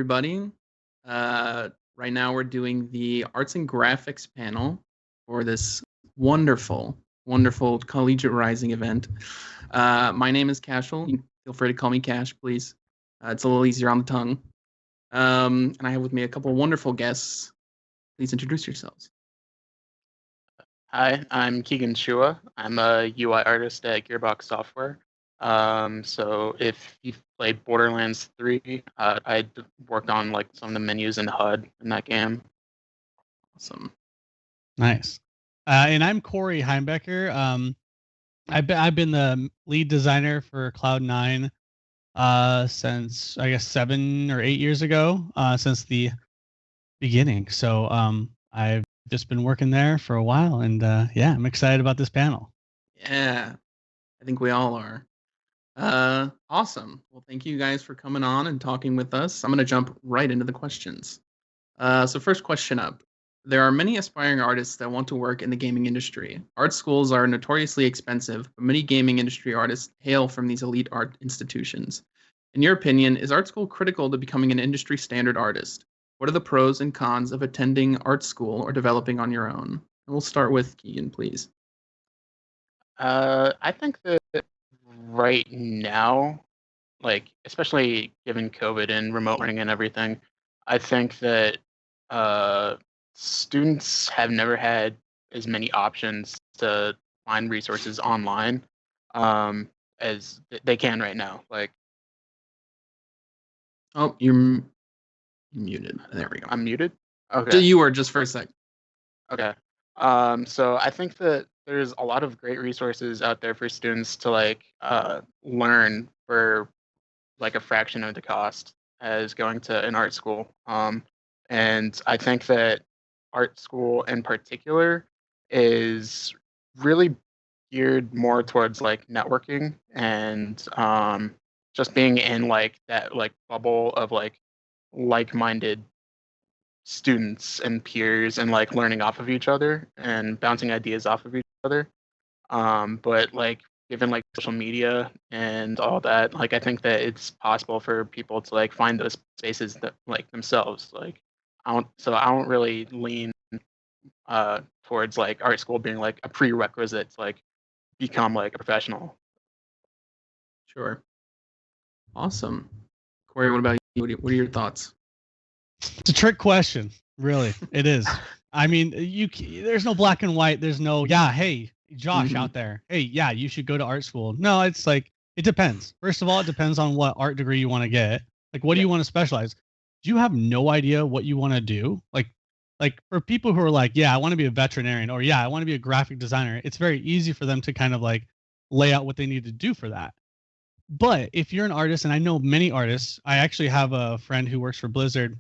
everybody. Right now, we're doing the arts and graphics panel for this wonderful, wonderful Collegiate Rising event. My name is Cashel. You can feel free to call me Cash, please. It's a little easier on the tongue. And I have with me a couple of wonderful guests. Please introduce yourselves. Hi, I'm Keegan Chua. I'm a UI artist at Gearbox Software. So if you've played Borderlands 3, I worked on like some of the menus and HUD in that game. Awesome. Nice. And I'm Cory Heimbecker. I've been the lead designer for Cloud9 since I guess 7 or 8 years ago, since the beginning. So I've just been working there for a while, and yeah, I'm excited about this panel. Yeah, I think we all are. Awesome. Well, thank you guys for coming on and talking with us. I'm going to jump right into the questions. So first question up. There are many aspiring artists that want to work in the gaming industry. Art schools are notoriously expensive, but many gaming industry artists hail from these elite art institutions. In your opinion, is art school critical to becoming an industry standard artist? What are the pros and cons of attending art school or developing on your own? And we'll start with Keegan, please. I think that right now, like especially given COVID and remote learning and everything, I think that students have never had as many options to find resources online as they can right now. Like, Oh, you're muted. There we go. I'm muted. So Okay. you were just for a sec. Okay. So I think that there's a lot of great resources out there for students to like learn for like a fraction of the cost as going to an art school. And I think that art school in particular is really geared more towards like networking and just being in like that like bubble of like-minded students and peers and like learning off of each other and bouncing ideas off of each other. But like given like social media and all that, like I think that it's possible for people to like find those spaces that like themselves. Like I don't really lean towards like art school being like a prerequisite to like become like a professional. Sure. Awesome. Cory, what about you? What are your thoughts? It's a trick question, really. It is. I mean, there's no black and white. There's no, yeah, hey, Josh out there. Hey, yeah, you should go to art school. No, it's like, it depends. First of all, it depends on what art degree you want to get. Like, what do you want to specialize? Do you have no idea what you want to do? Like for people who are like, yeah, I want to be a veterinarian, or yeah, I want to be a graphic designer, it's very easy for them to kind of like lay out what they need to do for that. But if you're an artist, and I know many artists, I actually have a friend who works for Blizzard.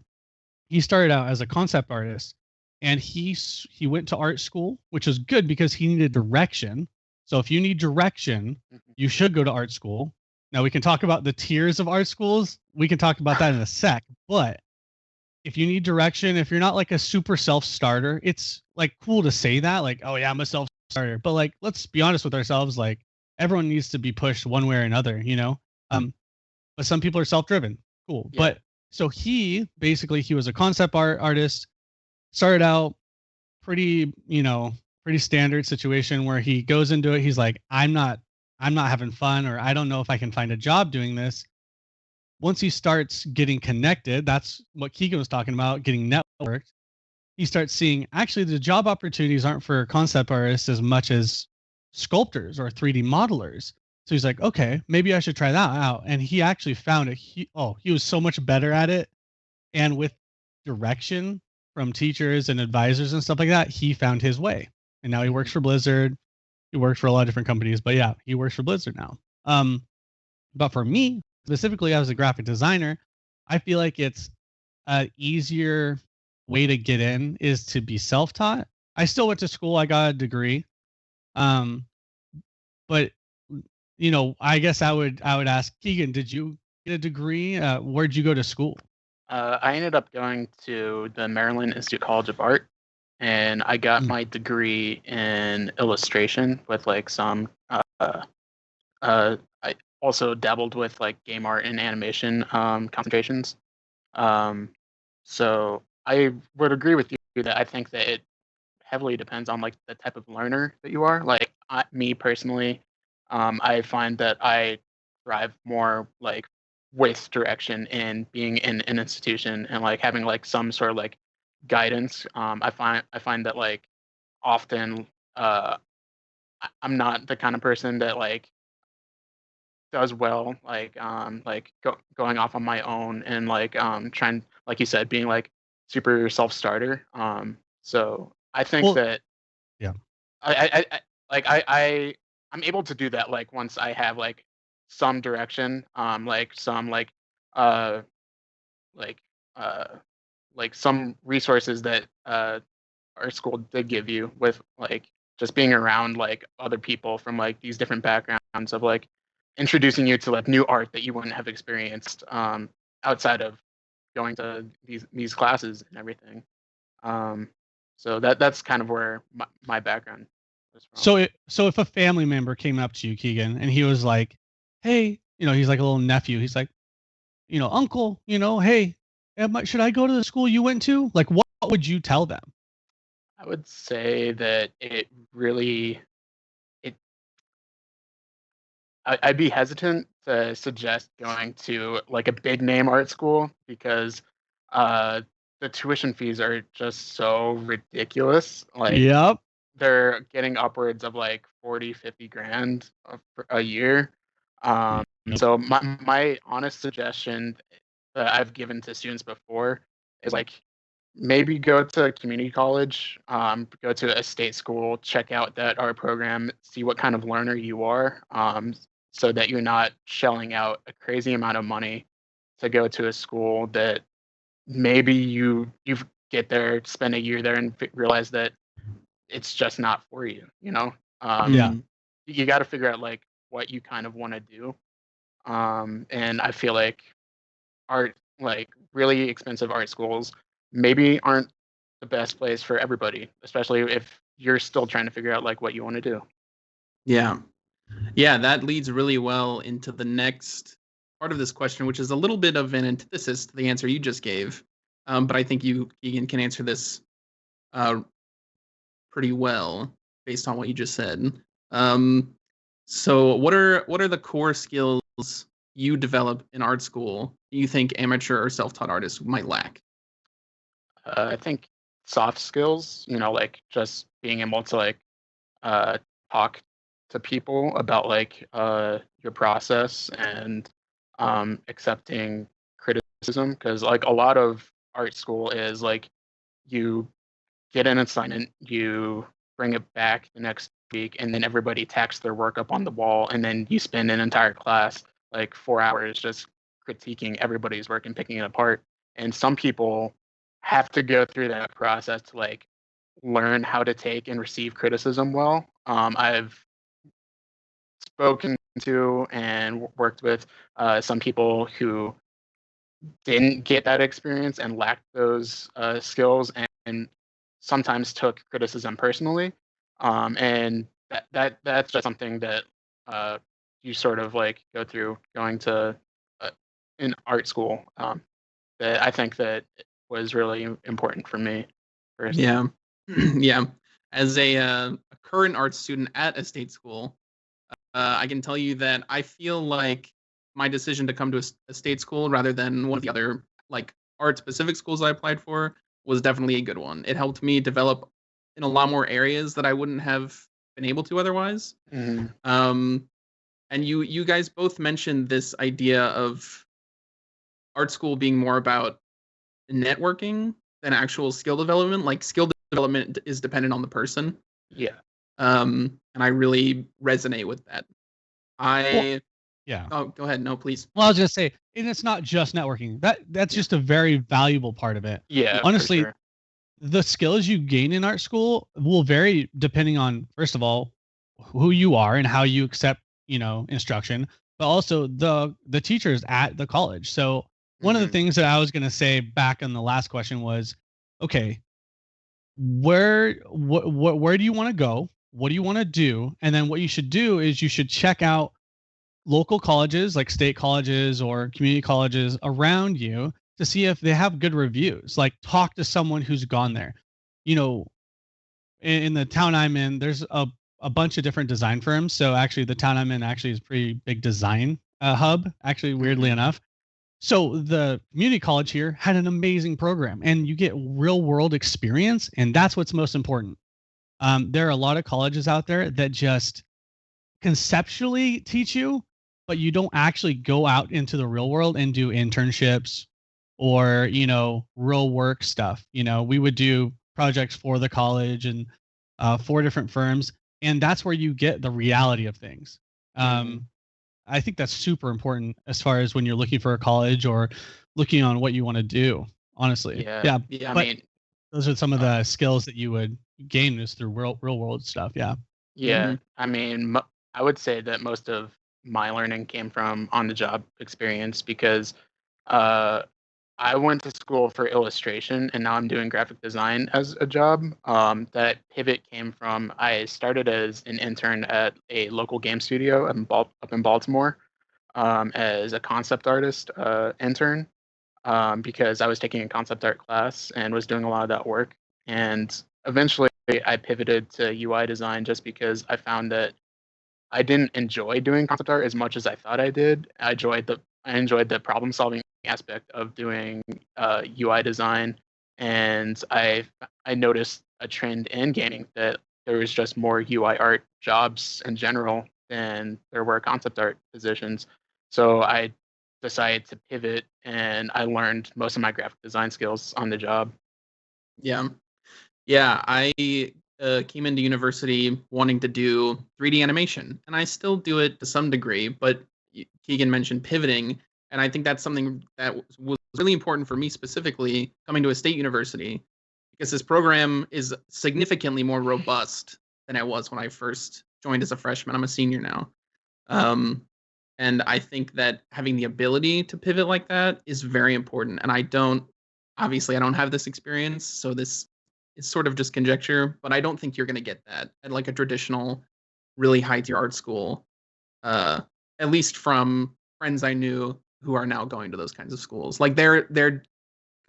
He started out as a concept artist, and he went to art school, which is good because he needed direction. So if you need direction, you should go to art school. Now we can talk about the tiers of art schools. We can talk about that in a sec. But if you need direction, if you're not like a super self-starter, it's like cool to say that, like, oh yeah, I'm a self-starter. But like, let's be honest with ourselves. Like, everyone needs to be pushed one way or another, you know? But some people are self-driven. Cool. Yeah. But so he was a concept artist, started out pretty standard situation where he goes into it. He's like, I'm not having fun, or I don't know if I can find a job doing this. Once he starts getting connected, that's what Keegan was talking about, getting networked. He starts seeing actually the job opportunities aren't for concept artists as much as sculptors or 3D modelers. So he's like, okay, maybe I should try that out. And he actually found it. He was so much better at it. And with direction from teachers and advisors and stuff like that, he found his way. And now he works for Blizzard. He works for a lot of different companies, but yeah, he works for Blizzard now. But for me, specifically as a graphic designer, I feel like it's an easier way to get in is to be self-taught. I still went to school. I got a degree. But you know, I guess I would ask Keegan, did you get a degree? Where'd you go to school? I ended up going to the Maryland Institute College of Art, and I got my degree in illustration with like some. I also dabbled with like game art and animation concentrations. So I would agree with you that I think that it heavily depends on like the type of learner that you are. Like me personally, I find that I thrive more like with direction and being in an institution and like having like some sort of like guidance. I find that like often I'm not the kind of person that like does well going off on my own and like trying, like you said, being like super self-starter. So I think Well, that yeah. I'm able to do that like once I have like some direction, like some uh like uh like some resources that our school did give you with like just being around like other people from like these different backgrounds of like introducing you to like new art that you wouldn't have experienced outside of going to these classes and everything. Um, so that's kind of where my background was from. So if a family member came up to you, Keegan, and he was like, "Hey," he's like a little nephew. He's like, "Uncle, hey, should I go to the school you went to?" Like, what would you tell them? I would say that it really it I'd be hesitant to suggest going to like a big name art school because uh, the tuition fees are just so ridiculous. Like Yep. they're getting upwards of like 40, 50 grand a year. Um, Yep. so my honest suggestion that I've given to students before is like maybe go to community college, go to a state school, check out that art program, see what kind of learner you are, so that you're not shelling out a crazy amount of money to go to a school that maybe you get there, spend a year there, and realize that it's just not for you. Yeah. You got to figure out like what you kind of want to do, and I feel like art like really expensive art schools maybe aren't the best place for everybody, especially if you're still trying to figure out like what you want to do. Yeah. Yeah, that leads really well into the next part of this question, which is a little bit of an antithesis to the answer you just gave. But I think you, Keegan, can answer this uh, pretty well based on what you just said. Um, so, what are the core skills you develop in art school you think amateur or self-taught artists might lack? I think soft skills, like just being able to like uh, talk to people about like your process and accepting criticism, because like a lot of art school is like you get an assignment, you bring it back the next week, and then everybody tacks their work up on the wall, and then you spend an entire class, like 4 hours, just critiquing everybody's work and picking it apart. And some people have to go through that process to like learn how to take and receive criticism well. I've spoken to and worked with some people who didn't get that experience and lacked those skills, and sometimes took criticism personally, and that's just something that you sort of like go through going to uh, in art school, that I think that was really important for me personally. Yeah, yeah. As a current art student at a state school, I can tell you that I feel like my decision to come to a state school rather than one of the other like art specific schools I applied for was definitely a good one. It helped me develop in a lot more areas that I wouldn't have been able to otherwise. Mhm. And you guys both mentioned this idea of art school being more about networking than actual skill development. Like skill development is dependent on the person. Yeah. And I really resonate with that. Well, yeah. Oh, go ahead. No, please. Well, I was gonna say, and it's not just networking. That's just a very valuable part of it. Yeah, for Honestly, sure. the skills you gain in art school will vary depending on, first of all, who you are and how you accept, instruction, but also the teachers at the college. So one of the Mhm. things that I was gonna say back on the last question was, okay, where do you want to go? What do you want to do? And then what you should do is you should check out local colleges like state colleges or community colleges around you to see if they have good reviews. Like, talk to someone who's gone there. You know, in the town I'm in, there's a bunch of different design firms. So actually, the town I'm in actually is a pretty big design hub. Actually, weirdly enough. So the community college here had an amazing program, and you get real world experience, and that's what's most important. There are a lot of colleges out there that just conceptually teach you, but you don't actually go out into the real world and do internships or, you know, real work stuff. You know, we would do projects for the college and for different firms, and that's where you get the reality of things. I think that's super important as far as when you're looking for a college or looking on what you want to do, honestly. Yeah. Yeah. I But mean, those are some of the skills that you would gain is through real world stuff. Yeah. yeah. I mean, I would say that most of my learning came from on the job experience because uh, I went to school for illustration and now I'm doing graphic design as a job. That pivot came from I started as an intern at a local game studio up in Baltimore as a concept artist intern because I was taking a concept art class and was doing a lot of that work. And eventually I pivoted to UI design just because I found that I didn't enjoy doing concept art as much as I thought I did. I enjoyed the problem solving aspect of doing UI design, and I noticed a trend in gaming that there was just more UI art jobs in general than there were concept art positions. So I decided to pivot, and I learned most of my graphic design skills on the job. Yeah. Yeah, I came into university wanting to do 3D animation, and I still do it to some degree. But Keegan mentioned pivoting, and I think that's something that was really important for me specifically coming to a state university because this program is significantly more robust than it was when I first joined as a freshman. I'm a senior now. And I think that having the ability to pivot like that is very important. And I don't have this experience, so this is sort of just conjecture, but I don't think you're going to get that at like a traditional, really high tier art school. At least from friends I knew who are now going to those kinds of schools. Like they're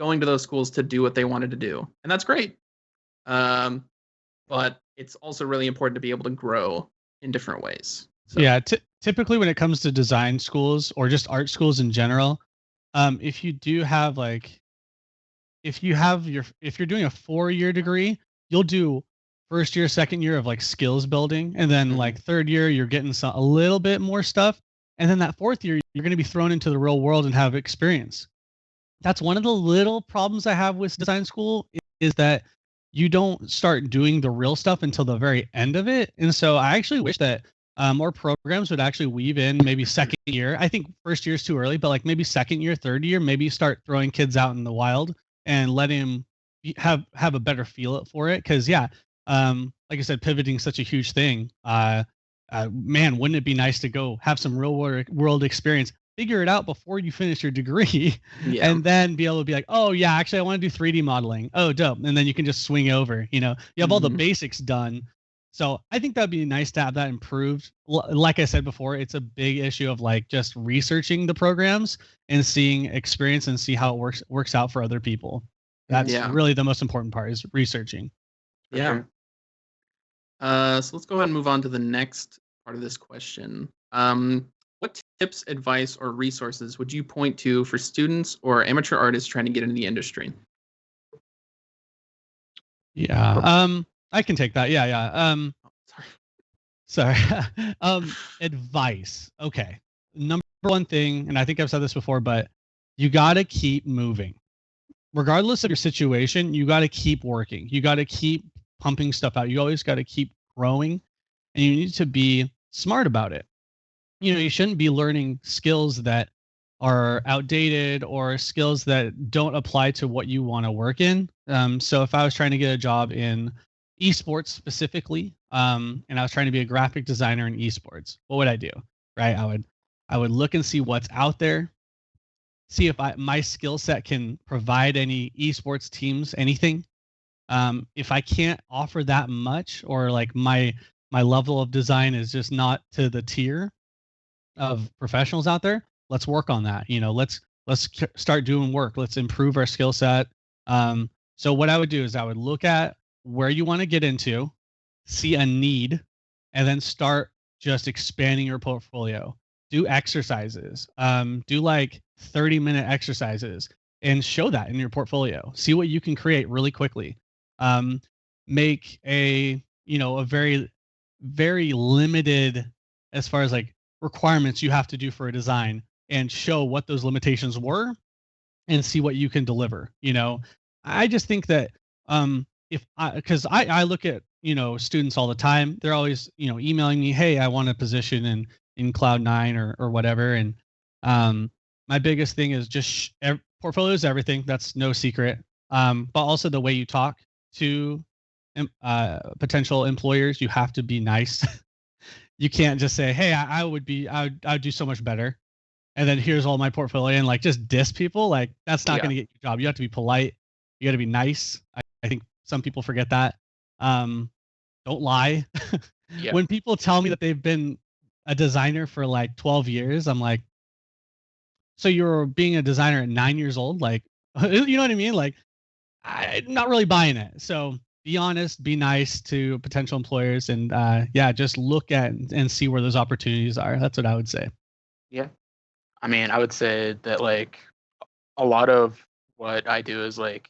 going to those schools to do what they wanted to do, and that's great. But it's also really important to be able to grow in different ways. So. Yeah. Typically, when it comes to design schools or just art schools in general, if you do have like, if you're doing a 4-year degree, you'll do first year, second year of like skills building, and then like third year you're getting a little bit more stuff, and then that fourth year you're going to be thrown into the real world and have experience. That's one of the little problems I have with design school is that you don't start doing the real stuff until the very end of it. And so I actually wish that more programs would actually weave in maybe second year. I think first year is too early, but like maybe second year, third year, maybe start throwing kids out in the wild and let him have a better feel for it. Because like I said, pivoting is such a huge thing. Man, wouldn't it be nice to go have some real world experience? Figure it out before you finish your degree, and then be able to be like, oh yeah, actually I want to do 3D modeling. Oh, dope. And then you can just swing over, you have all the basics done. So I think that'd be nice to have that improved. Like I said before, it's a big issue of like just researching the programs and seeing experience and see how it works out for other people. That's really the most important part is researching. Yeah. So let's go ahead and move on to the next part of this question. What tips, advice, or resources would you point to for students or amateur artists trying to get into the industry? Yeah. I can take that. Yeah. Sorry. Advice. Okay. Number one thing, and I think I've said this before, but you got to keep moving. Regardless of your situation, you got to keep working. You got to keep pumping stuff out. You always got to keep growing, and you need to be smart about it. You shouldn't be learning skills that are outdated or skills that don't apply to what you want to work in. So if I was trying to get a job in esports specifically, and I was trying to be a graphic designer in esports, what would I do? Right? I would look and see what's out there, see if my skill set can provide any esports teams anything. If I can't offer that much, or like my level of design is just not to the tier of professionals out there, let's work on that. Let's Let's start doing work. Let's improve our skill set. So what I would do is I would look at where you want to get into, see a need, and then start just expanding your portfolio. Do exercises. Do like 30-minute exercises and show that in your portfolio. See what you can create really quickly. Make a very, very limited as far as like requirements you have to do for a design, and show what those limitations were and see what you can deliver. I just think that because I look at students all the time. They're always emailing me, hey, I want a position in Cloud9 or whatever. And my biggest thing is just portfolio is everything. That's no secret. But also the way you talk to potential employers, you have to be nice. You can't just say, hey, I would do so much better, and then here's all my portfolio, and like just diss people. Like that's not going to get you a job. You have to be polite. You got to be nice. I think some people forget that. Don't lie. When people tell me that they've been a designer for like 12 years, I'm like, so you're being a designer at 9 years old? Like, you know what I mean? Like, I'm not really buying it. So be honest, be nice to potential employers, and just look at and see where those opportunities are. That's what I would say. Yeah. I mean, I would say that like a lot of what I do is like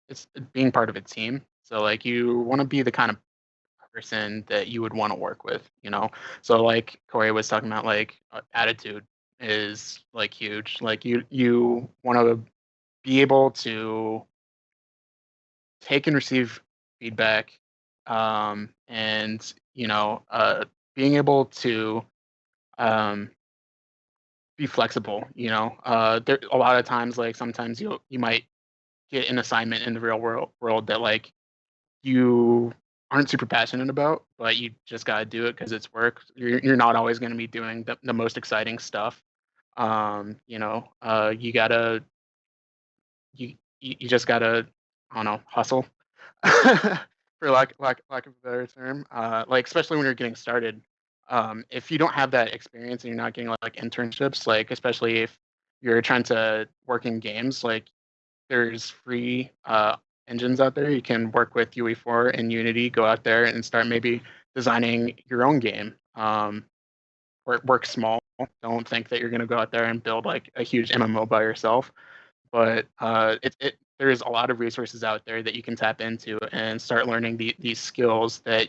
it's being part of a team. So like you want to be the kind of person that you would want to work with, So like Cory was talking about, like attitude is like huge. Like you want to be able to take and receive feedback, and being able to be flexible. There a lot of times, like sometimes you might get an assignment in the real world that like you aren't super passionate about, but you just gotta do it because it's work. You're not always going to be doing the most exciting stuff. You gotta you just gotta, I don't know, hustle, for lack of a better term. Like especially when you're getting started. If you don't have that experience and you're not getting like internships, like especially if you're trying to work in games, like there's free engines out there. You can work with UE4 and Unity, go out there and start maybe designing your own game. Work small. Don't think that you're going to go out there and build like a huge MMO by yourself. But there's a lot of resources out there that you can tap into and start learning these skills that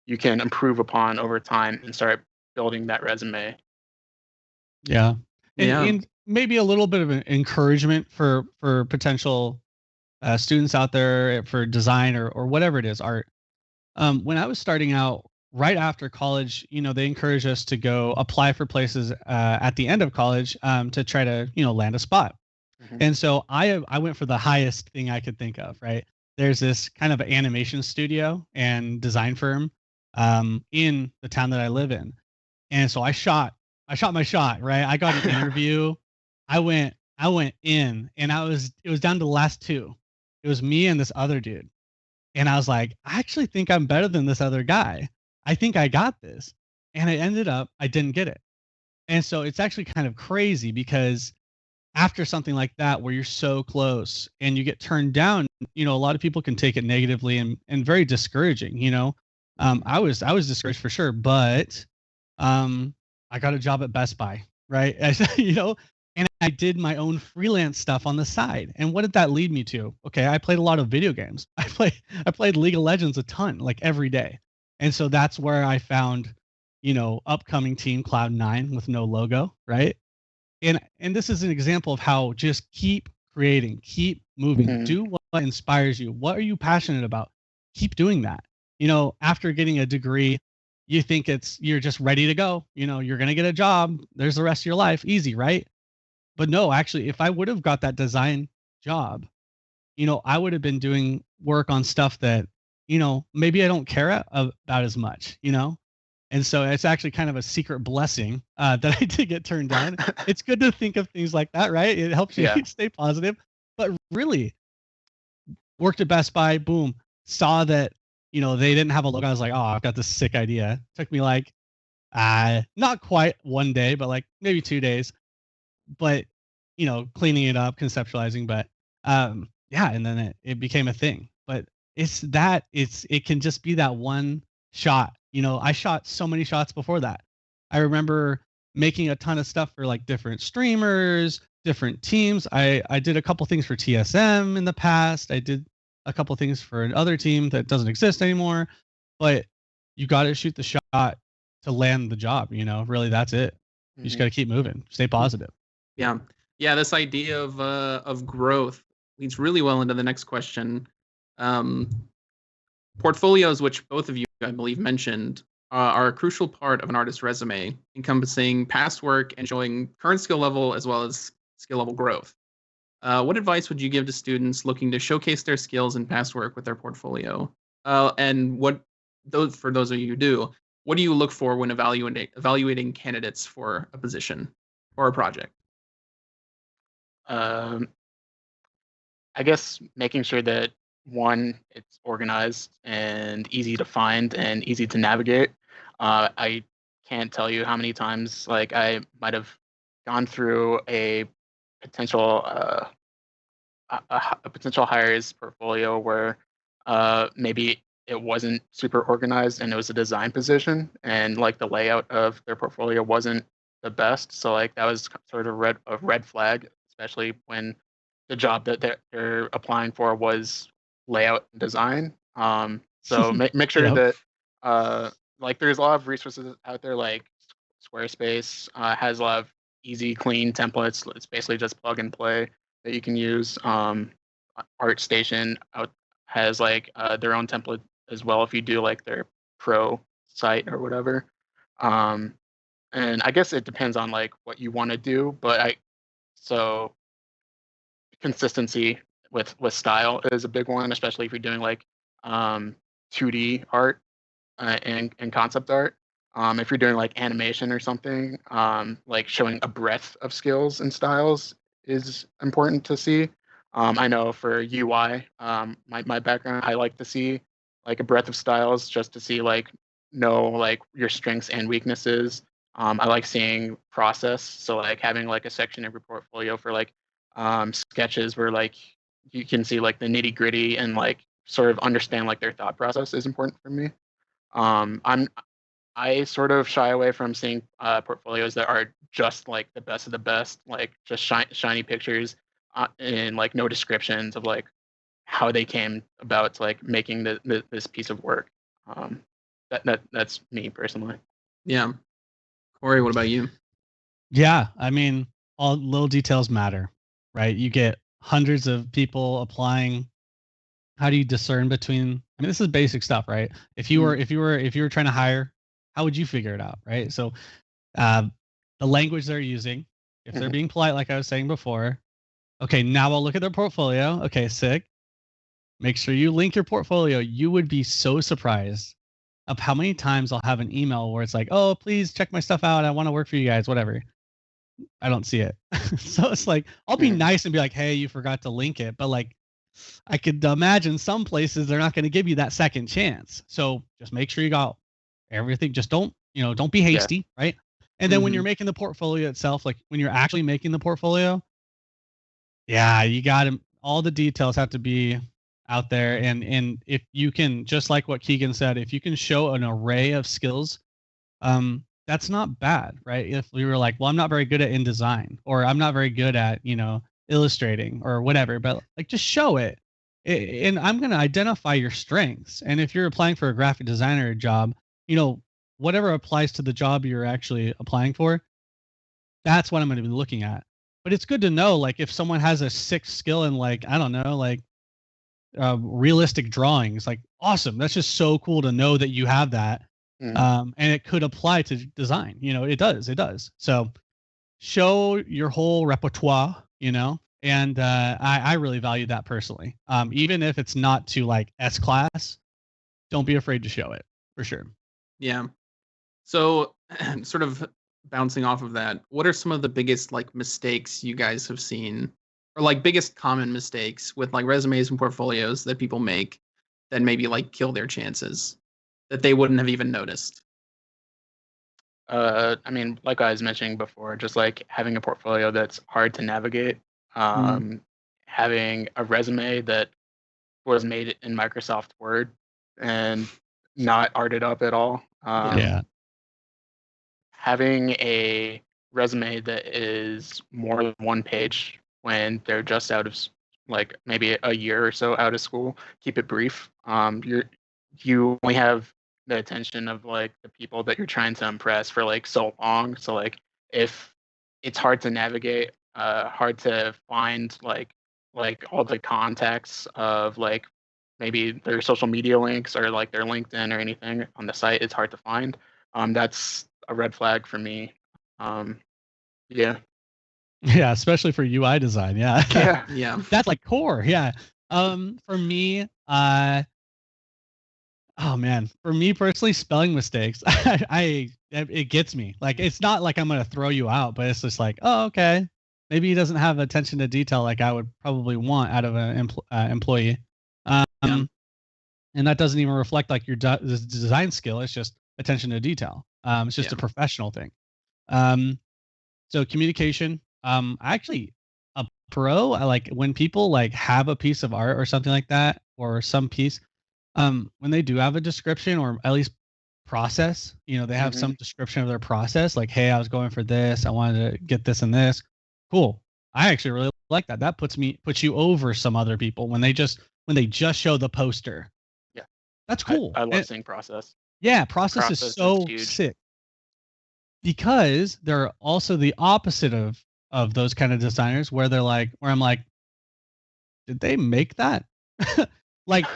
you can improve upon over time and start building that resume. Yeah. And maybe a little bit of an encouragement for potential students out there for design or whatever it is, art. When I was starting out right after college, they encouraged us to go apply for places at the end of college to try to, land a spot. Mm-hmm. And so I went for the highest thing I could think of, right? There's this kind of animation studio and design firm in the town that I live in. And so I shot my shot, right? I got an interview. I went in, and it was down to the last two. It was me and this other dude. And I was like, I actually think I'm better than this other guy. I think I got this. And I didn't get it. And so it's actually kind of crazy because after something like that, where you're so close and you get turned down, a lot of people can take it negatively and very discouraging, I was discouraged for sure, but I got a job at Best Buy, right? And I did my own freelance stuff on the side. And what did that lead me to? Okay, I played a lot of video games. I played League of Legends a ton, like every day. And so that's where I found, upcoming team Cloud9 with no logo, right? And this is an example of how just keep creating, keep moving, mm-hmm. Do what inspires you. What are you passionate about? Keep doing that. After getting a degree, you think you're just ready to go. You're going to get a job. There's the rest of your life. Easy, right? But no, actually, if I would have got that design job, I would have been doing work on stuff that, maybe I don't care about as much, And so it's actually kind of a secret blessing that I did get turned down. It's good to think of things like that, right? It helps you stay positive. But really, worked at Best Buy, boom, saw that, they didn't have a logo. I was like, oh, I've got this sick idea. Took me like, not quite one day, but like maybe 2 days. But, cleaning it up, conceptualizing, but yeah, and then it became a thing. But it can just be that one shot. I shot so many shots before that. I remember making a ton of stuff for like different streamers, different teams. I did a couple things for TSM in the past. I did a couple things for another team that doesn't exist anymore. But you got to shoot the shot to land the job. Really, that's it. You just got to keep moving, stay positive. Yeah. This idea of growth leads really well into the next question. Portfolios, which both of you, I believe, mentioned, are a crucial part of an artist's resume, encompassing past work and showing current skill level as well as skill level growth. What advice would you give to students looking to showcase their skills and past work with their portfolio? And for those of you who do, what do you look for when evaluating candidates for a position or a project? I guess making sure that one, it's organized and easy to find and easy to navigate. I can't tell you how many times like I might have gone through a potential a potential hire's portfolio where maybe it wasn't super organized and it was a design position and like the layout of their portfolio wasn't the best. So like that was sort of a red flag, especially when the job that they're applying for was layout and design. So make sure Yep. that like there's a lot of resources out there like Squarespace has a lot of easy, clean templates. It's basically just plug and play that you can use. ArtStation has like their own template as well if you do like their pro site or whatever. And I guess it depends on like what you want to do, but so consistency with style is a big one, especially if you're doing like 2D art and concept art. If you're doing like animation or something, like showing a breadth of skills and styles is important to see. I know for UI, my background, I like to see like a breadth of styles just to see like know like your strengths and weaknesses. I like seeing process, so like having like a section of your portfolio for like sketches where like you can see like the nitty gritty and like sort of understand like their thought process is important for me. I sort of shy away from seeing portfolios that are just like the best of the best, like just shiny pictures and like no descriptions of like how they came about to like making this piece of work. That's me personally. Yeah. Cory, what about you? Yeah, I mean, all little details matter, right? You get hundreds of people applying. How do you discern between? I mean, this is basic stuff, right? If you were trying to hire, how would you figure it out, right? So, the language they're using, if they're being polite, like I was saying before, okay, now I'll look at their portfolio. Okay, sick. Make sure you link your portfolio. You would be so surprised of how many times I'll have an email where it's like, oh, please check my stuff out. I want to work for you guys, whatever. I don't see it. So it's like, I'll be nice and be like, hey, you forgot to link it. But like, I could imagine some places they're not going to give you that second chance. So just make sure you got everything. Just don't be hasty, right? And then when you're making the portfolio itself, like when you're actually making the portfolio, yeah, you got to, all the details have to be out there. And if you can, just like what Keegan said, if you can show an array of skills, that's not bad, right? If we were like, well, I'm not very good at InDesign, or I'm not very good at, illustrating or whatever, but like just show it. And I'm going to identify your strengths. And if you're applying for a graphic designer job, whatever applies to the job you're actually applying for, that's what I'm going to be looking at. But it's good to know, like, if someone has a sick skill in, like, I don't know, like realistic drawings, like, awesome. That's just so cool to know that you have that. And it could apply to design. It does. So show your whole repertoire, and I really value that personally. Even if it's not to like S-class, don't be afraid to show it, for sure. Yeah. So sort of bouncing off of that, what are some of the biggest like mistakes you guys have seen, or like biggest common mistakes with like resumes and portfolios that people make that maybe like kill their chances that they wouldn't have even noticed? I mean, like I was mentioning before, just like having a portfolio that's hard to navigate, having a resume that was made in Microsoft Word and not arted up at all. Yeah. Having a resume that is more than one page when they're just out of like maybe a year or so out of school. Keep it brief. You only have the attention of like the people that you're trying to impress for like so long. So like if it's hard to navigate, hard to find like all the contacts of like maybe their social media links or like their LinkedIn or anything on the site, it's hard to find. That's a red flag for me. Yeah. Yeah, especially for UI design. Yeah. Yeah. Yeah. That's like core. Yeah. For me, oh man, for me personally, spelling mistakes, it gets me. Like, it's not like I'm gonna throw you out, but it's just like, oh, okay, maybe he doesn't have attention to detail like I would probably want out of an employee. Yeah. And that doesn't even reflect like your design skill. It's just attention to detail. It's just Yeah. a professional thing. So communication. Actually, a pro. I like when people like have a piece of art or something like that, or some piece. When they do have a description or at least process, they have some description of their process. Like, hey, I was going for this. I wanted to get this and this. Cool. I actually really like that. That puts you over some other people when they just show the poster. Yeah. That's cool. I love seeing process. Yeah, process is so sick. Because they're also the opposite of those kind of designers where I'm like, did they make that? Like,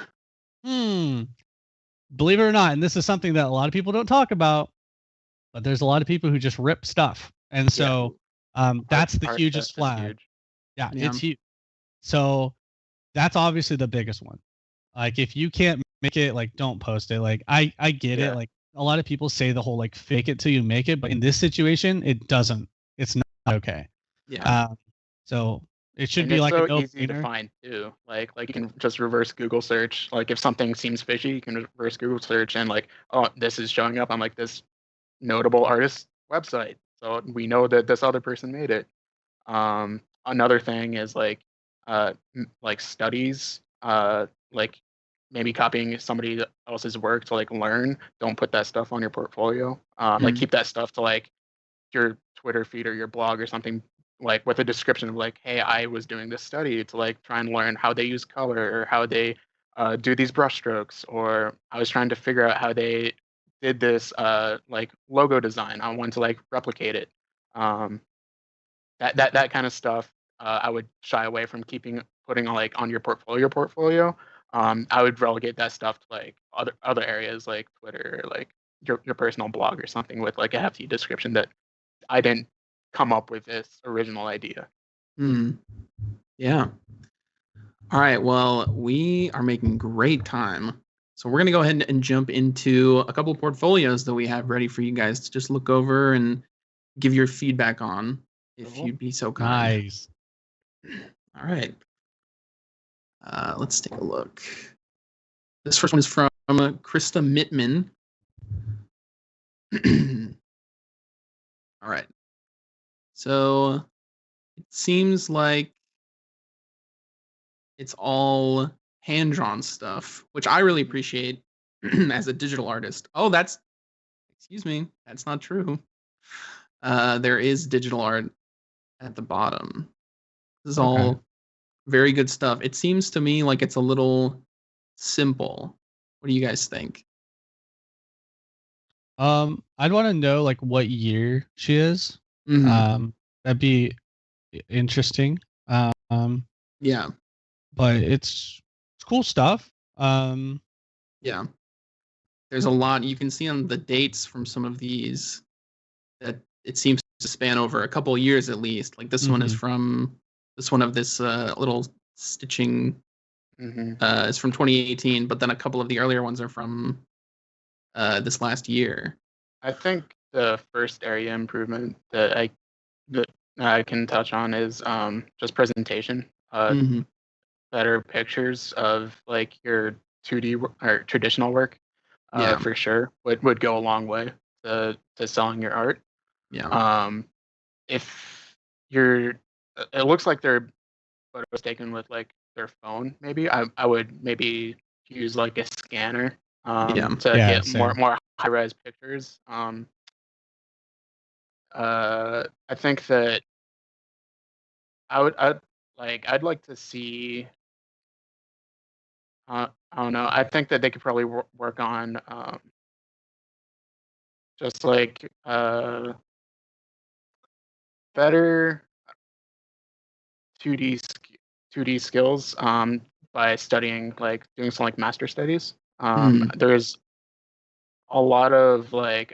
believe it or not, and this is something that a lot of people don't talk about, but there's a lot of people who just rip stuff. And so that's the hugest flag. Huge. Yeah, it's huge. So that's obviously the biggest one. Like, if you can't make it, like, don't post it. Like, I get it. Like, a lot of people say the whole like fake it till you make it, but in this situation, it doesn't. It's not okay. Yeah. So it should And be it's like so a no easy to find too. Like you can just reverse Google search. Like if something seems fishy, you can reverse Google search and like, oh, this is showing up on like this notable artist website. So we know that this other person made it. Another thing is like studies, like maybe copying somebody else's work to like learn. Don't put that stuff on your portfolio. Like keep that stuff to like your Twitter feed or your blog or something, like with a description of like, hey, I was doing this study to like try and learn how they use color or how they do these brushstrokes, or I was trying to figure out how they did this like logo design. I want to like replicate it. That kind of stuff. I would shy away from putting like on your portfolio. I would relegate that stuff to like other areas like Twitter, or, like your personal blog or something with like a hefty description that I didn't come up with this original idea. Yeah. All right. Well, we are making great time. So we're going to go ahead and jump into a couple of portfolios that we have ready for you guys to just look over and give your feedback on, if you'd be so kind. Nice. All right. Let's take a look. This first one is from Krista Mittman. All right. So it seems like it's all hand-drawn stuff, which I really appreciate as a digital artist. Oh, excuse me, that's not true. There is digital art at the bottom. This is all very good stuff. It seems to me like it's a little simple. What do you guys think? I'd want to know like what year she is. That'd be interesting. Yeah. But it's cool stuff. Yeah. There's a lot you can see on the dates from some of these that it seems to span over a couple of years at least. Like this one is from this little stitching is from 2018, but then a couple of the earlier ones are from this last year. I think the first area improvement that I can touch on is just presentation. Better pictures of like your 2D or traditional work, for sure would go a long way. to selling your art. Yeah. If you're, it looks like their photo was taken with like their phone. Maybe I would maybe use like a scanner Yeah. to Yeah, get same. more high res pictures. I think that I'd like to see. I don't know. I think that they could probably work on just like better 2D 2D skills by studying like doing some like master studies. Mhm. There's a lot of like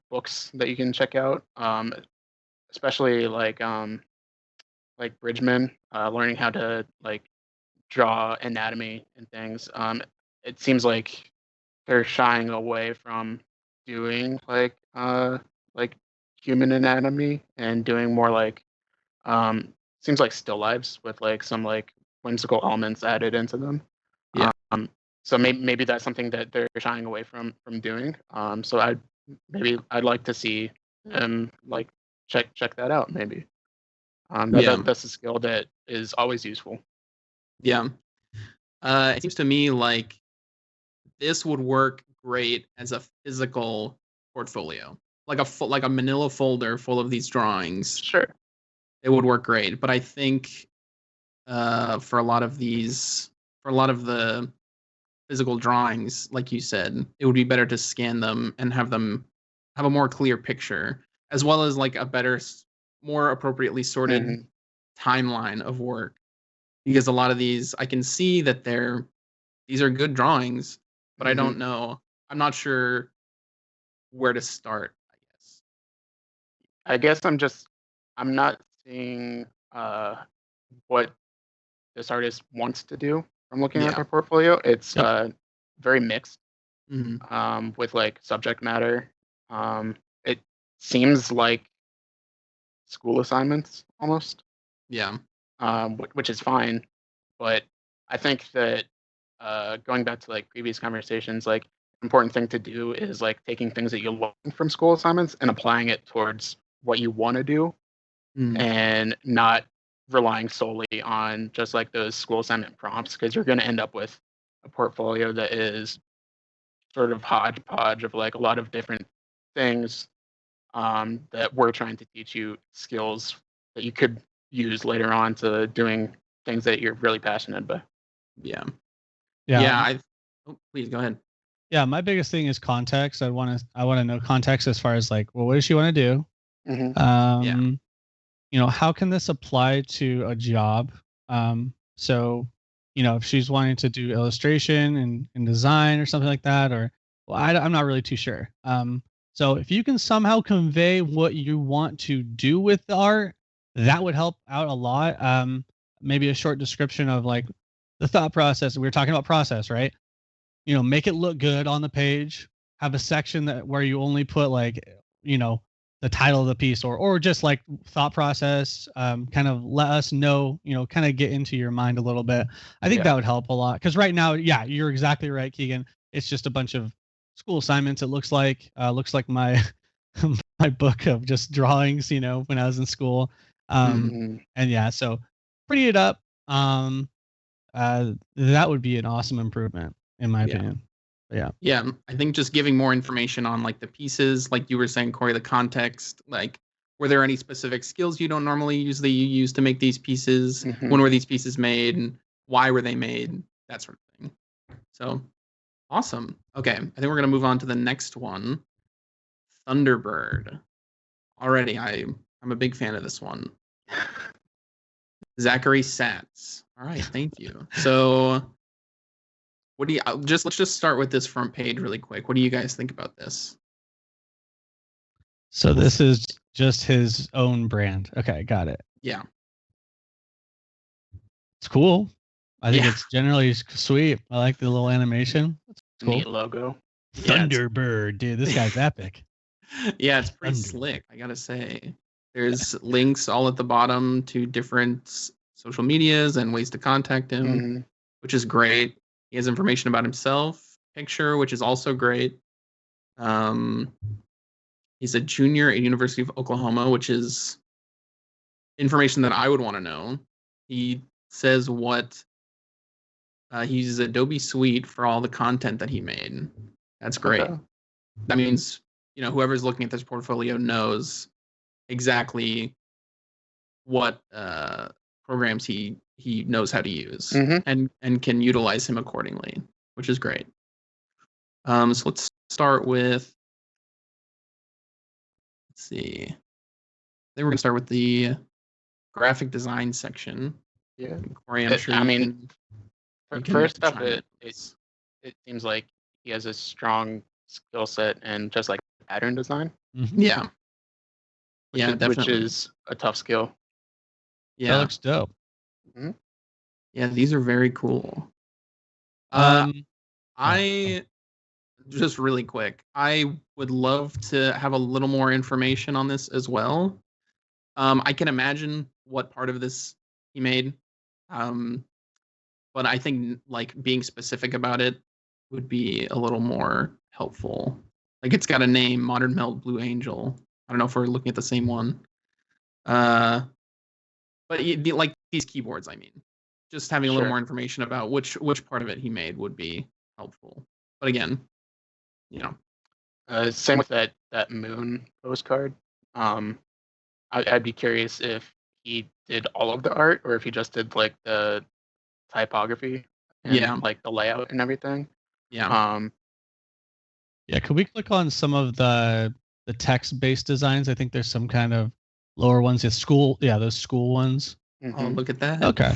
books that you can check out, especially like Bridgman, learning how to like draw anatomy and things. It seems like they're shying away from doing like human anatomy and doing more like seems like still lives with like some like whimsical elements added into them. Yeah. So maybe that's something that they're shying away from doing. So I'd like to see them like check that out maybe. Yeah. That's a skill that is always useful. Yeah. It seems to me like this would work great as a physical portfolio, like a manila folder full of these drawings. Sure. It would work great. But I think for a lot of the physical drawings, like you said, it would be better to scan them and have them have a more clear picture, as well as like a better, more appropriately sorted Hmm. timeline of work. Because a lot of these, I can see that these are good drawings, but I Hmm. don't know. I'm not sure where to start, I guess. I guess I'm not seeing what this artist wants to do from looking at Yeah. their portfolio. It's Yep. very mixed Hmm. with like subject matter. It seems like school assignments almost, Yeah. which is fine. But I think that going back to like previous conversations, like important thing to do is like taking things that you learn from school assignments and applying it towards what you want to do, Mm. and not relying solely on just like those school assignment prompts, because you're going to end up with a portfolio that is sort of hodgepodge of like a lot of different things that we're trying to teach you skills that you could use later on to doing things that you're really passionate about. Yeah. Yeah. Yeah. Oh, please go ahead. Yeah, my biggest thing is context. I want to know context as far as like, well, what does she want to do? Hmm. Yeah. How can this apply to a job? So, if she's wanting to do illustration and design or something like that, or well, I'm not really too sure. So if you can somehow convey what you want to do with the art, that would help out a lot. Maybe a short description of like the thought process. We were talking about process, right? Make it look good on the page. Have a section that where you only put like, the title of the piece or just like thought process. Kind of let us know, kind of get into your mind a little bit. I think that Yeah. would help a lot because right now, yeah, you're exactly right, Keegan. It's just a bunch of school assignments. It looks like my my book of just drawings, when I was in school. Hmm. And yeah, so pretty it up. That would be an awesome improvement in my Yeah. opinion. But yeah. Yeah. I think just giving more information on like the pieces, like you were saying, Corey, the context, like were there any specific skills you don't normally use to make these pieces? Hmm. When were these pieces made and why were they made? That sort of thing. So awesome. Okay. I think we're gonna move on to the next one. Thunderbird. Already, I'm a big fan of this one. Zachary Satz. All right, thank you. So, what do you let's just start with this front page really quick. What do you guys think about this? So this is just his own brand. Okay, got it. Yeah. It's cool. I think Yeah. it's generally sweet. I like the little animation. It's cool. Neat logo. Yeah, Thunderbird, dude. This guy's epic. Yeah, it's pretty Thunder. slick, I gotta say. There's links all at the bottom to different social medias and ways to contact him, Hmm. which is great. He has information about himself, picture, which is also great. Um, He's a junior at University of Oklahoma, which is information that I would want to know. He says what he uses Adobe Suite for all the content that he made. That's great. Okay. That means, whoever's looking at this portfolio knows exactly what programs he knows how to use and can utilize him accordingly, which is great. So let's start with, let's see. I think we're going to start with the graphic design section. Yeah. Cory, I'm sure first up, it seems like he has a strong skill set in just like pattern design. Yeah. Definitely. Which is a tough skill. Yeah. That looks dope. Mm-hmm. Yeah, these are very cool. Just really quick, I would love to have a little more information on this as well. I can imagine what part of this he made, but I think like being specific about it would be a little more helpful. Like it's got a name, Modern Melt Blue Angel. I don't know if we're looking at the same one. But like these keyboards, I mean, just having a little more information about which part of it he made would be helpful. But again, same with that moon postcard. I'd be curious if he did all of the art or if he just did like the typography and like the layout and everything. Yeah. Could we click on some of the text-based designs? I think there's some kind of lower ones. Those school ones. Oh, look at that. Okay.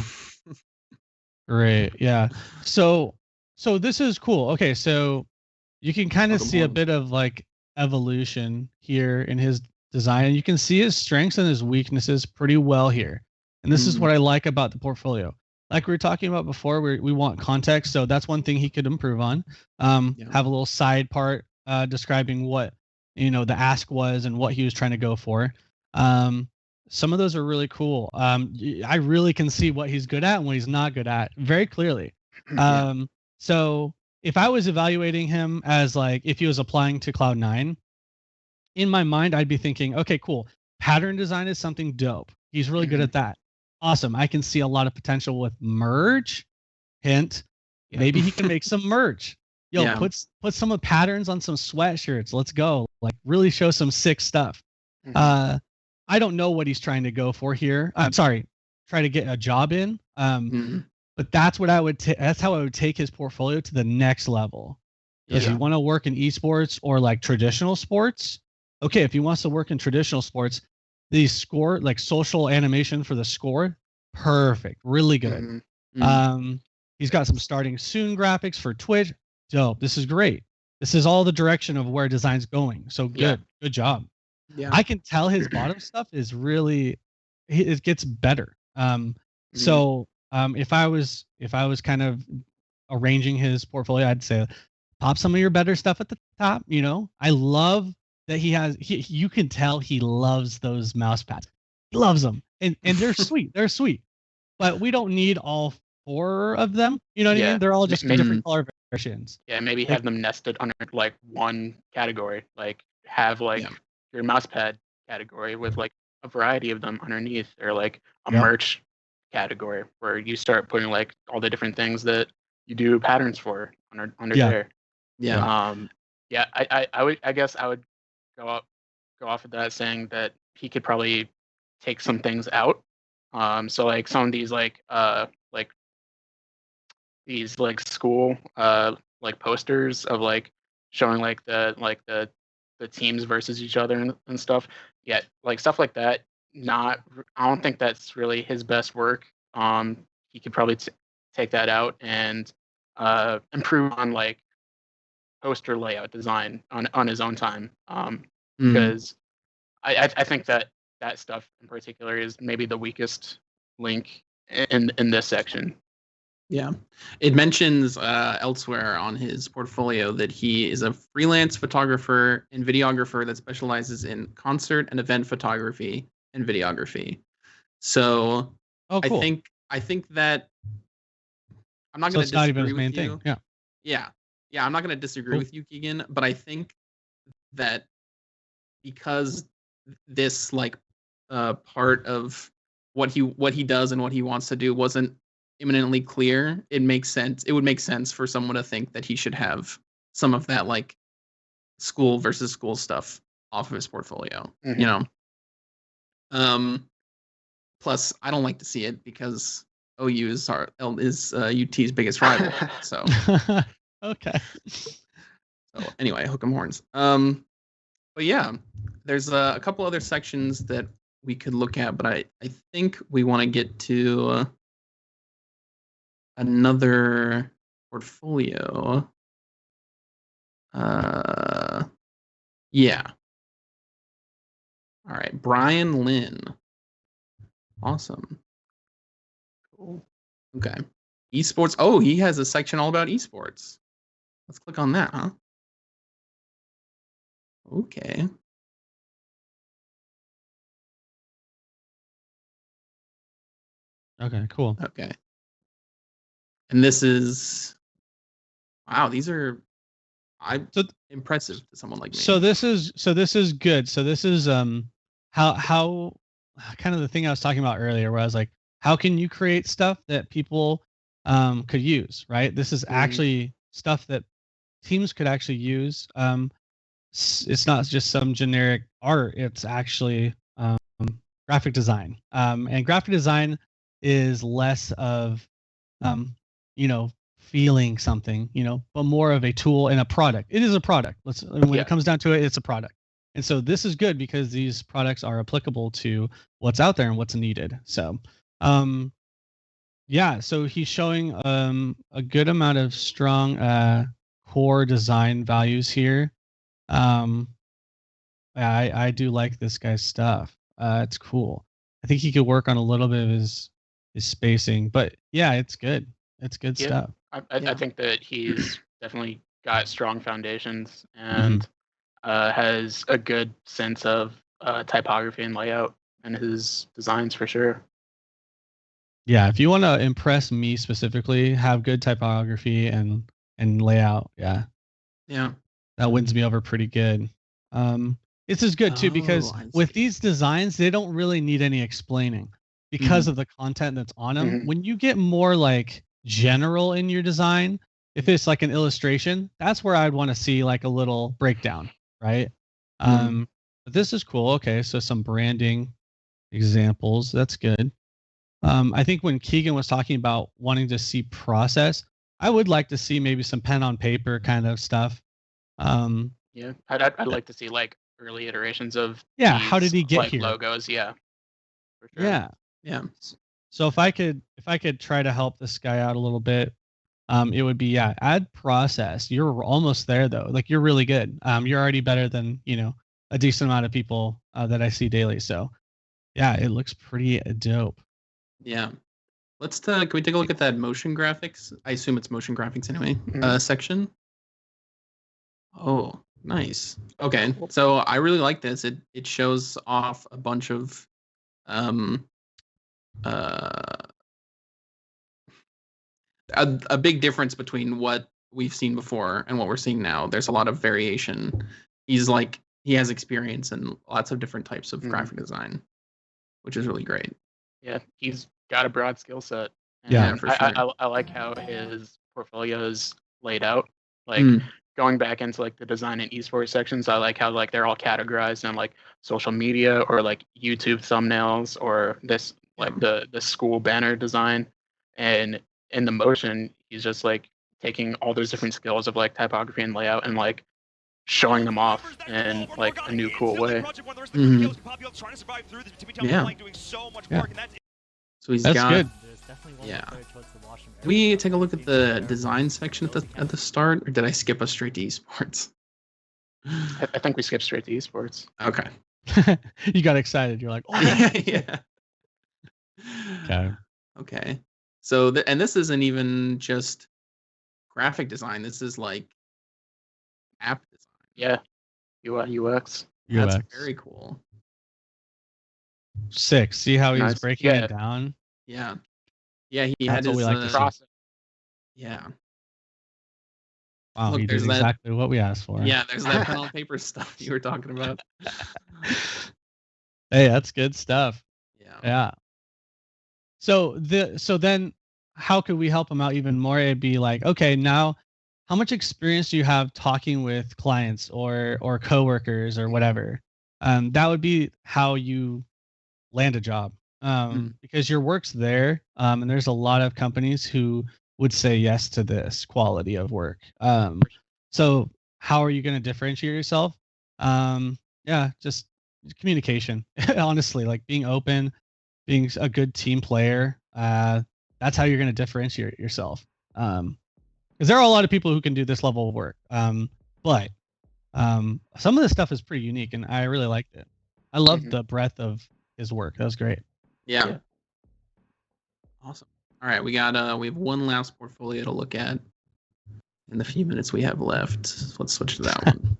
Great. Yeah. So this is cool. Okay, so you can kind of see a bit of like evolution here in his design, and you can see his strengths and his weaknesses pretty well here. And this is what I like about the portfolio. Like we were talking about before, we want context, so that's one thing he could improve on. Have a little side part describing what the ask was and what he was trying to go for. Some of those are really cool. I really can see what he's good at and what he's not good at very clearly. So if I was evaluating him as like if he was applying to Cloud9, in my mind I'd be thinking, okay, cool. Pattern design is something dope. He's really good at that. Awesome. I can see a lot of potential with merge. Hint, maybe he can make some merge. Put some of patterns on some sweatshirts. Let's go. Like really show some sick stuff. I don't know what he's trying to go for here. I'm sorry, try to get a job in. But that's what that's how I would take his portfolio to the next level. If you want to work in esports or like traditional sports, okay, if he wants to work in traditional sports, the score, like social animation for the score, perfect, really good. He's got some starting soon graphics for Twitch. Dope. This is great. This is all the direction of where design's going. So good. Good job. I can tell his bottom stuff is really, it gets better. So if I was kind of arranging his portfolio, I'd say pop some of your better stuff at the top. I love that you can tell he loves those mouse pads. He loves them, and they're sweet. They're sweet, but we don't need all 4 of them. You know what I mean? They're all just different color versions. Yeah, maybe have them nested under like one category. Like have like your mouse pad category with like a variety of them underneath, or like a merch category where you start putting like all the different things that you do patterns for under there. I guess I would go off of that saying that he could probably take some things out. So like some of these like these like school like posters of like showing like the teams versus each other and stuff. Yeah, like stuff like that. I don't think that's really his best work. He could probably take that out and improve on like poster layout design on his own time. Because I think that stuff in particular is maybe the weakest link in this section. Yeah, it mentions elsewhere on his portfolio that he is a freelance photographer and videographer that specializes in concert and event photography and videography. So cool. I think that I'm not going to disagree with you. Yeah. I'm not going to disagree with you, Keegan, but I think that because this like part of what he does and what he wants to do wasn't imminently clear, it makes sense. It would make sense for someone to think that he should have some of that like school versus school stuff off of his portfolio. Mhm. You know. Plus, I don't like to see it because OU is UT's biggest rival. So Okay. so anyway, hook 'em horns. But yeah, there's a couple other sections that we could look at, but I think we want to get to another portfolio. Yeah. All right, Brian Lynn. Awesome. Cool. Okay. Esports. Oh, he has a section all about esports. Let's click on that, huh? Okay. Okay, cool. Okay. And this is wow, these are impressive to someone like me. So this is good. So this is how kind of the thing I was talking about earlier, where I was like, how can you create stuff that people could use, right? This is actually stuff that teams could actually use. It's not just some generic art, it's actually graphic design. And graphic design is less of feeling something, but more of a tool and a product. It is a product. When it comes down to it, it's a product. And so this is good because these products are applicable to what's out there and what's needed. So, so he's showing a good amount of strong core design values here. I do like this guy's stuff. It's cool. I think he could work on a little bit of his spacing, but yeah, it's good. It's good stuff. I think that he's definitely got strong foundations and has a good sense of typography and layout in his designs for sure. Yeah, if you want to impress me specifically, have good typography and layout. Yeah, that wins me over pretty good. This is good too because with these designs, they don't really need any explaining because of the content that's on them. When you get more like general in your design, if it's like an illustration, that's where I'd want to see like a little breakdown, right? But this is cool. Okay, so some branding examples. That's good. I think when Keegan was talking about wanting to see process, I would like to see maybe some pen on paper kind of stuff. I'd like to see like early iterations of how did he get like here? Logos, for sure. Yeah. So if I could try to help this guy out a little bit, it would be add process. You're almost there though. Like you're really good. You're already better than a decent amount of people that I see daily. So yeah, it looks pretty dope. Yeah. Can we take a look at that motion graphics? I assume it's motion graphics anyway. Section. Oh, nice. Okay, so I really like this. It shows off a bunch of a big difference between what we've seen before and what we're seeing now. There's a lot of variation. He has experience in lots of different types of graphic design, which is really great. Yeah, he's got a broad skill set. Yeah, for sure. I like how his portfolio is laid out. Like going back into like the design and esports sections, I like how like they're all categorized in like social media or like YouTube thumbnails or this like the school banner design. And in the motion, he's just like taking all those different skills of like typography and layout and like showing them off in like a new cool way. Yeah. So he's That's got good. Yeah. Can we take a look at the design section at the start, or did I skip us straight to esports? I think we skipped straight to esports. Okay. You got excited. You're like, oh yeah. Okay. So and this isn't even just graphic design. This is like app design. Yeah. UI UX. That's very cool. 6. See how he's breaking it down? Yeah. Yeah, he That's had what his we like to see. process. Yeah. Wow, Look, he did there's that. exactly what we asked for. Yeah, there's that pen on paper stuff you were talking about. Hey, that's good stuff. Yeah. Yeah. So then how could we help him out even more? It'd be like, okay, now how much experience do you have talking with clients or coworkers or whatever? That would be how you land a job. Because your work's there, and there's a lot of companies who would say yes to this quality of work. So how are you going to differentiate yourself? Yeah, just communication. Honestly, like being open, being a good team player. That's how you're going to differentiate yourself. Because there are a lot of people who can do this level of work. But some of this stuff is pretty unique, and I really liked it. I loved the breadth of his work. That was great. Yeah. Awesome. All right, we have one last portfolio to look at in the few minutes we have left. So let's switch to that one.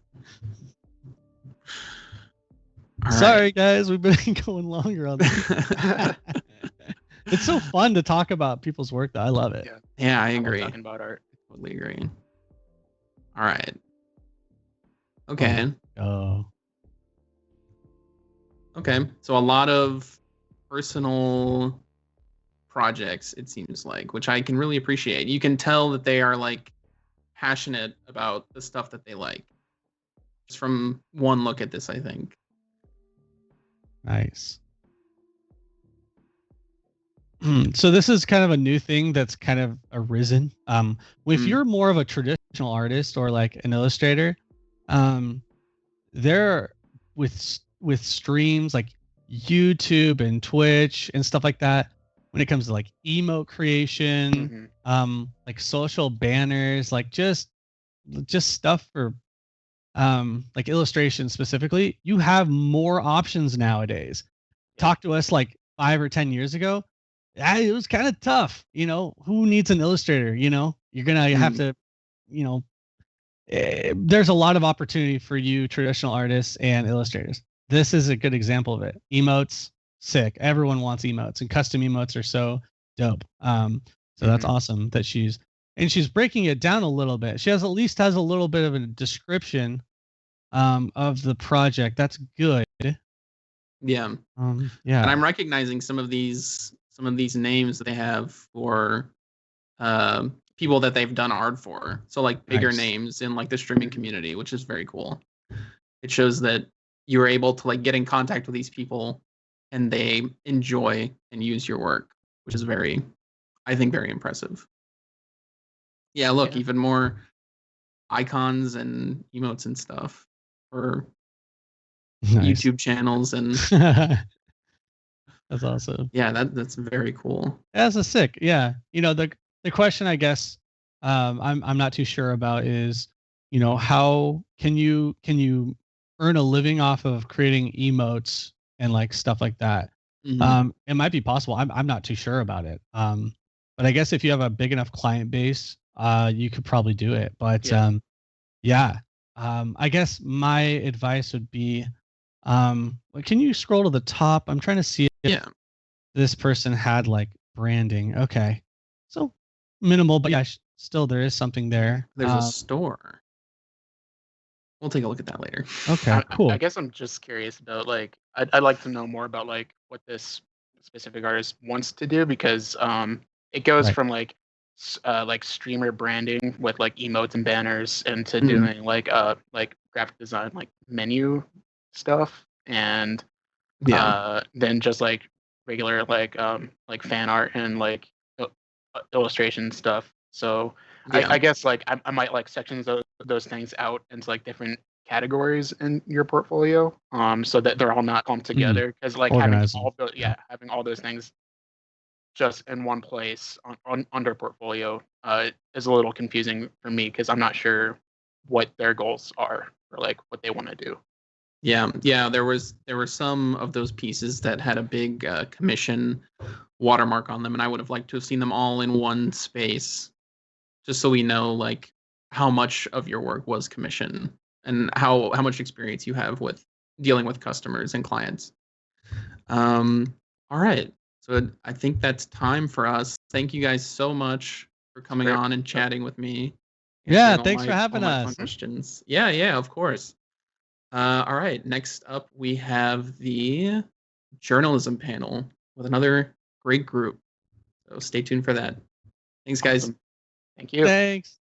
Sorry, guys, we've been going longer on this. It's so fun to talk about people's work. That I love it. Yeah, I agree. Talking about art. Totally agree. All right. Okay. Okay. So a lot of personal projects, it seems like, which I can really appreciate. You can tell that they are like passionate about the stuff that they like. Just from one look at this, I think. Nice. So this is kind of a new thing that's kind of arisen. If you're more of a traditional artist or like an illustrator, there with streams like YouTube and Twitch and stuff like that, when it comes to like emote creation, like social banners, like just stuff for like illustration specifically, you have more options nowadays. Talk to us like 5 or 10 years ago. It was kind of tough. Who needs an illustrator? You're going to have to, there's a lot of opportunity for you traditional artists and illustrators. This is a good example of it. Emotes, sick. Everyone wants emotes, and custom emotes are so dope. So that's awesome that she's breaking it down a little bit. She at least has a little bit of a description of the project. That's good. Yeah. And I'm recognizing some of these names that they have for people that they've done art for. So like bigger names in like the streaming community, which is very cool. It shows that you were able to like get in contact with these people and they enjoy and use your work, which is I think very impressive. Yeah, look, even more icons and emotes and stuff for YouTube channels and that's awesome. Yeah, that's very cool. That's a sick. Yeah. The question I guess I'm not too sure about is, how can you earn a living off of creating emotes and like stuff like that? It might be possible. I'm not too sure about it. But I guess if you have a big enough client base, you could probably do it. But I guess my advice would be, can you scroll to the top? I'm trying to see if this person had like branding. Okay. So minimal, but yeah, still there is something there. There's a store. We'll take a look at that later. Okay, cool. I guess I'm just curious about like I'd like to know more about like what this specific artist wants to do, because it goes from like streamer branding with like emotes and banners into doing like graphic design, like menu stuff, and then just like regular like fan art and like illustration stuff. So I guess like I might like sections of those things out into like different categories in your portfolio, so that they're all not clumped together, because like having all those things just in one place on under portfolio is a little confusing for me, because I'm not sure what their goals are or like what they want to do. Yeah. There were some of those pieces that had a big commission watermark on them, and I would have liked to have seen them all in one space, just so we know like how much of your work was commission and how much experience you have with dealing with customers and clients. All right. So I think that's time for us. Thank you guys so much for coming on and chatting with me. Yeah, answering all thanks for my- having all my fun us. questions. Yeah, of course. All right, next up we have the journalism panel with another great group. So stay tuned for that. Thanks, guys. Awesome. Thank you. Thanks.